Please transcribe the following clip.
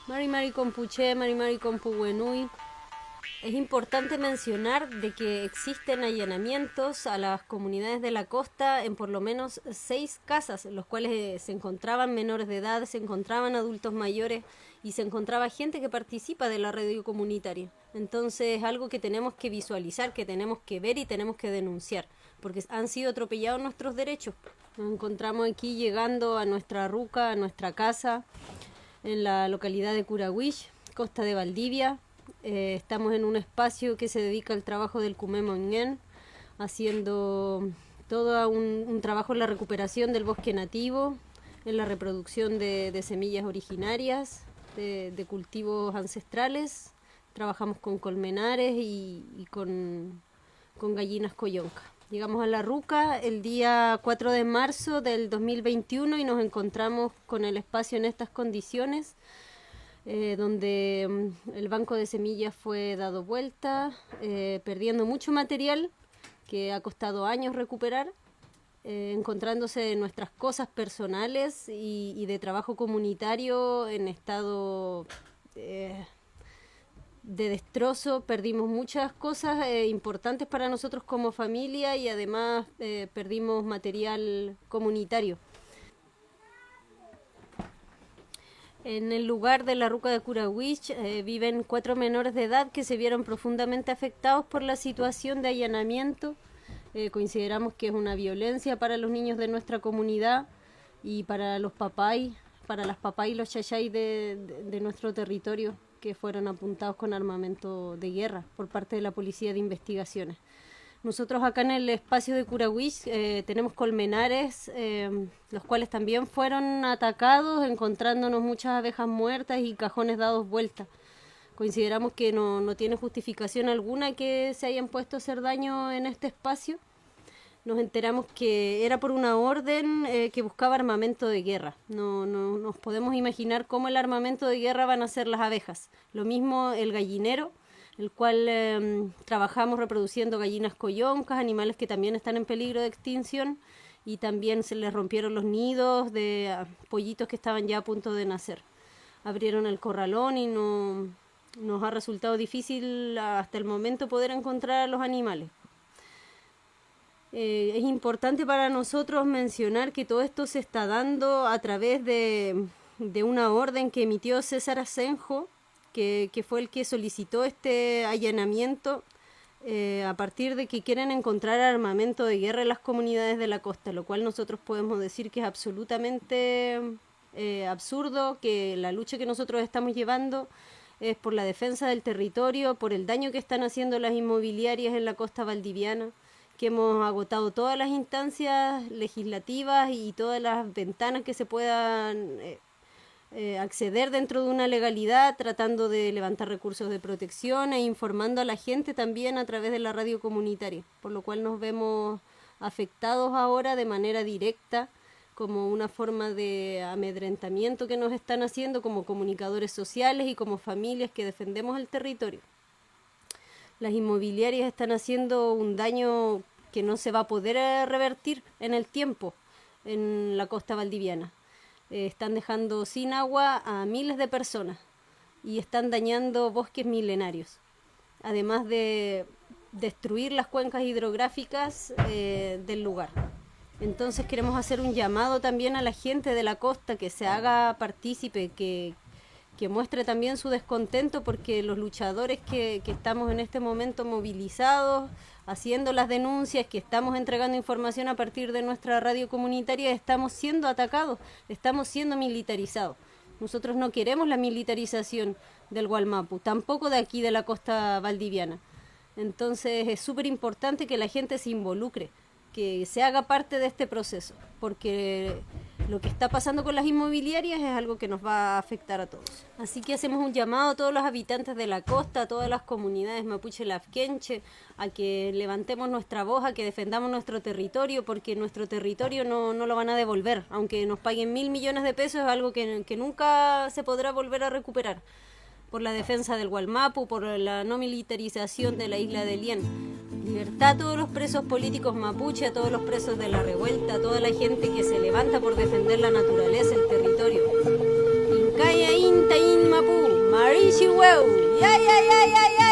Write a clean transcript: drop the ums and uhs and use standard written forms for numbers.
Mari Mari Compuché, Mari Mari Compuhuenui. Es importante mencionar de que existen allanamientos a las comunidades de la costa en por lo menos 6 casas, los cuales se encontraban menores de edad, se encontraban adultos mayores y se encontraba gente que participa de la radio comunitaria. Entonces es algo que tenemos que visualizar, que tenemos que ver y tenemos que denunciar, porque han sido atropellados nuestros derechos. Nos encontramos aquí llegando a nuestra ruca, a nuestra casa, en la localidad de Curahuich, costa de Valdivia. Estamos en un espacio que se dedica al trabajo del Cumemonguén, haciendo todo un trabajo en la recuperación del bosque nativo, en la reproducción de semillas originarias, de cultivos ancestrales. Trabajamos con colmenares y con gallinas coyonca. Llegamos a la ruca el día 4 de marzo del 2021 y nos encontramos con el espacio en estas condiciones, donde el banco de semillas fue dado vuelta, perdiendo mucho material que ha costado años recuperar, encontrándose nuestras cosas personales y de trabajo comunitario en estado de destrozo. Perdimos muchas cosas importantes para nosotros como familia y además perdimos material comunitario. En el lugar de la ruca de Curahuich viven 4 menores de edad que se vieron profundamente afectados por la situación de allanamiento. Consideramos que es una violencia para los niños de nuestra comunidad y para los papás, para las papás y los chayay de nuestro territorio, que fueron apuntados con armamento de guerra por parte de la Policía de Investigaciones. Nosotros acá en el espacio de Curahuich tenemos colmenares, los cuales también fueron atacados, encontrándonos muchas abejas muertas y cajones dados vuelta. Consideramos que no tiene justificación alguna que se hayan puesto a hacer daño en este espacio. Nos enteramos que era por una orden que buscaba armamento de guerra. No nos podemos imaginar cómo el armamento de guerra van a ser las abejas. Lo mismo el gallinero, el cual trabajamos reproduciendo gallinas coyoncas, animales que también están en peligro de extinción, y también se les rompieron los nidos de pollitos que estaban ya a punto de nacer. Abrieron el corralón y nos ha resultado difícil hasta el momento poder encontrar a los animales. Es importante para nosotros mencionar que todo esto se está dando a través de una orden que emitió César Asenjo, que fue el que solicitó este allanamiento a partir de que quieren encontrar armamento de guerra en las comunidades de la costa, lo cual nosotros podemos decir que es absolutamente absurdo, que la lucha que nosotros estamos llevando es por la defensa del territorio, por el daño que están haciendo las inmobiliarias en la costa valdiviana, que hemos agotado todas las instancias legislativas y todas las ventanas que se puedan acceder dentro de una legalidad, tratando de levantar recursos de protección e informando a la gente también a través de la radio comunitaria, por lo cual nos vemos afectados ahora de manera directa como una forma de amedrentamiento que nos están haciendo como comunicadores sociales y como familias que defendemos el territorio. Las inmobiliarias están haciendo un daño que no se va a poder revertir en el tiempo en la costa valdiviana. Están dejando sin agua a miles de personas y están dañando bosques milenarios, además de destruir las cuencas hidrográficas del lugar. Entonces queremos hacer un llamado también a la gente de la costa que se haga partícipe, que muestre también su descontento, porque los luchadores que estamos en este momento movilizados, haciendo las denuncias, que estamos entregando información a partir de nuestra radio comunitaria, estamos siendo atacados, estamos siendo militarizados. Nosotros no queremos la militarización del Gualmapu, tampoco de aquí de la costa valdiviana. Entonces es súper importante que la gente se involucre, que se haga parte de este proceso, porque lo que está pasando con las inmobiliarias es algo que nos va a afectar a todos. Así que hacemos un llamado a todos los habitantes de la costa, a todas las comunidades mapuche lafkenche, a que levantemos nuestra voz, a que defendamos nuestro territorio, porque nuestro territorio no lo van a devolver. Aunque nos paguen 1.000 millones de pesos, es algo que nunca se podrá volver a recuperar. Por la defensa del Gualmapu, por la no militarización de la isla de Lien. Libertad a todos los presos políticos mapuche, a todos los presos de la revuelta, a toda la gente que se levanta por defender la naturaleza, el territorio. Incaya Inta In Mapu. Chihuahua. Ya, ya, ya, ya, ya,